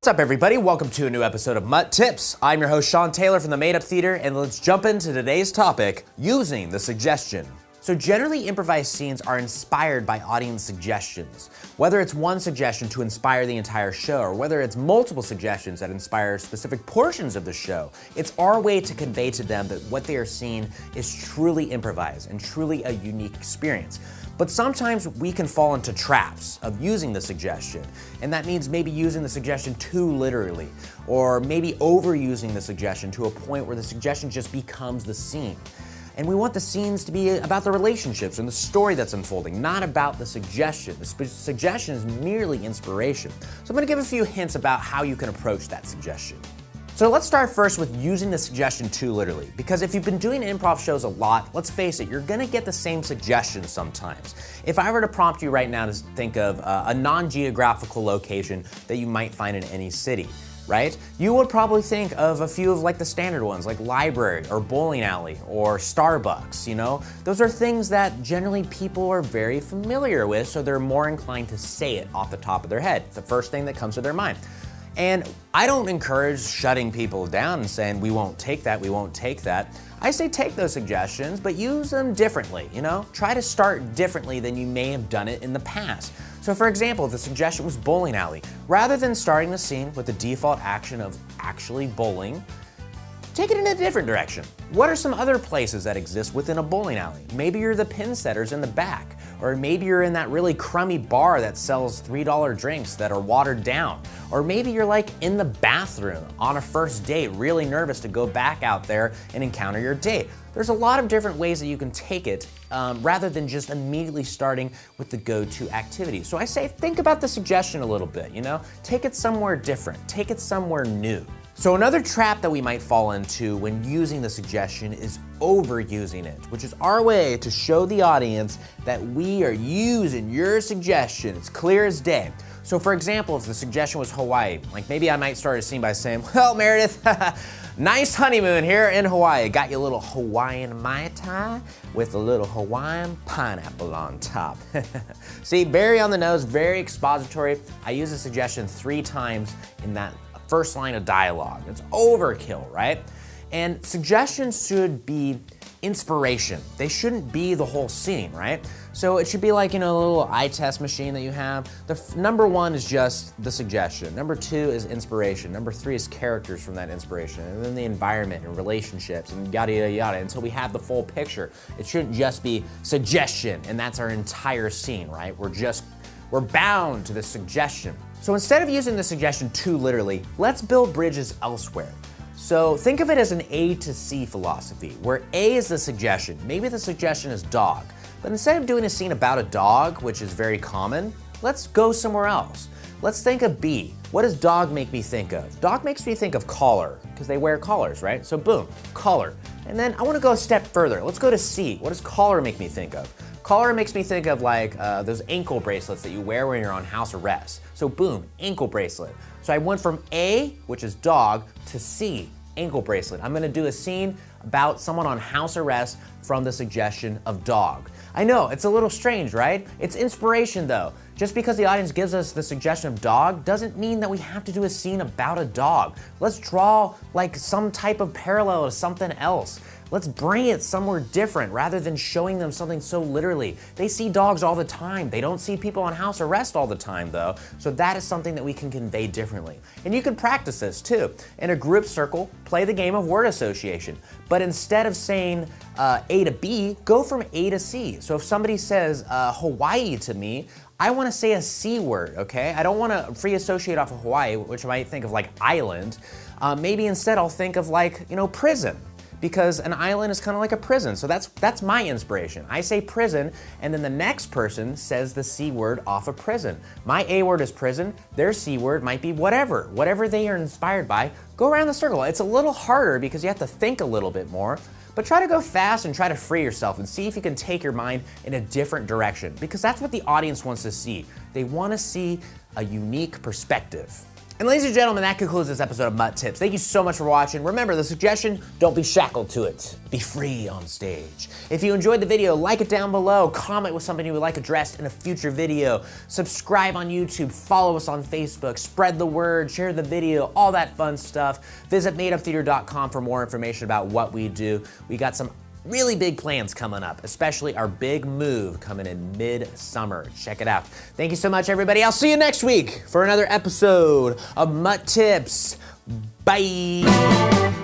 What's up, everybody? Welcome to a new episode of MUT Tips. I'm your host, Sean Taylor from the Made Up Theater, and let's jump into today's topic, using the suggestion. So generally, improvised scenes are inspired by audience suggestions. Whether it's one suggestion to inspire the entire show, or whether it's multiple suggestions that inspire specific portions of the show, it's our way to convey to them that what they are seeing is truly improvised and truly a unique experience. But sometimes we can fall into traps of using the suggestion, and that means maybe using the suggestion too literally, or maybe overusing the suggestion to a point where the suggestion just becomes the scene. And we want the scenes to be about the relationships and the story that's unfolding, not about the suggestion. The suggestion is merely inspiration. So I'm going to give a few hints about how you can approach that suggestion. So let's start first with using the suggestion too literally, because if you've been doing improv shows a lot, let's face it, you're gonna get the same suggestions sometimes. If I were to prompt you right now to think of a non-geographical location that you might find in any city, right? You would probably think of a few of like the standard ones, like library or bowling alley or Starbucks, you know? Those are things that generally people are very familiar with, so they're more inclined to say it off the top of their head. It's the first thing that comes to their mind. And I don't encourage shutting people down and saying, we won't take that, we won't take that. I say take those suggestions, but use them differently, you know? Try to start differently than you may have done it in the past. So for example, if the suggestion was bowling alley, rather than starting the scene with the default action of actually bowling, take it in a different direction. What are some other places that exist within a bowling alley? Maybe you're the pin setters in the back, or maybe you're in that really crummy bar that sells $3 drinks that are watered down, or maybe you're like in the bathroom on a first date, really nervous to go back out there and encounter your date. There's a lot of different ways that you can take it rather than just immediately starting with the go-to activity. So I say, think about the suggestion a little bit, you know? Take it somewhere different, take it somewhere new. So another trap that we might fall into when using the suggestion is overusing it, which is our way to show the audience that we are using your suggestion. It's clear as day. So for example, if the suggestion was Hawaii, like maybe I might start a scene by saying, well, Meredith, nice honeymoon here in Hawaii. Got you a little Hawaiian Mai Tai with a little Hawaiian pineapple on top. See, very on the nose, very expository. I use the suggestion 3 times in that first line of dialogue. It's overkill, right? And suggestions should be inspiration. They shouldn't be the whole scene, right? So it should be like, you know, a little eye test machine that you have. Number 1 is just the suggestion. Number 2 is inspiration. Number 3 is characters from that inspiration. And then the environment and relationships and yada, yada, yada, until we have the full picture. It shouldn't just be suggestion and that's our entire scene, right? We're bound to the suggestion. So instead of using the suggestion too literally, let's build bridges elsewhere. So think of it as an A to C philosophy, where A is the suggestion. Maybe the suggestion is dog. But instead of doing a scene about a dog, which is very common, let's go somewhere else. Let's think of B. What does dog make me think of? Dog makes me think of collar, because they wear collars, right? So boom, collar. And then I want to go a step further. Let's go to C. What does collar make me think of? Collar makes me think of like those ankle bracelets that you wear when you're on house arrest. So boom, ankle bracelet. So I went from A, which is dog, to C, ankle bracelet. I'm gonna do a scene about someone on house arrest from the suggestion of dog. I know, it's a little strange, right? It's inspiration though. Just because the audience gives us the suggestion of dog doesn't mean that we have to do a scene about a dog. Let's draw like some type of parallel to something else. Let's bring it somewhere different rather than showing them something so literally. They see dogs all the time. They don't see people on house arrest all the time though. So that is something that we can convey differently. And you can practice this too. In a group circle, play the game of word association. But instead of saying A to B, go from A to C. So if somebody says Hawaii to me, I want to say a C word, okay? I don't want to free associate off of Hawaii, which I might think of like island. Maybe instead I'll think of like, you know, prison. Because an island is kind of like a prison. So that's my inspiration. I say prison, and then the next person says the C word off of prison. My A word is prison, their C word might be whatever they are inspired by. Go around the circle. It's a little harder because you have to think a little bit more, but try to go fast and try to free yourself and see if you can take your mind in a different direction, because that's what the audience wants to see. They want to see a unique perspective. And ladies and gentlemen, that concludes this episode of MUT Tips. Thank you so much for watching. Remember, the suggestion, don't be shackled to it. Be free on stage. If you enjoyed the video, like it down below, comment with something you would like addressed in a future video, subscribe on YouTube, follow us on Facebook, spread the word, share the video, all that fun stuff. Visit madeuptheater.com for more information about what we do. We got some really big plans coming up, especially our big move coming in mid-summer. Check it out. Thank you so much, everybody. I'll see you next week for another episode of MUT Tips. Bye.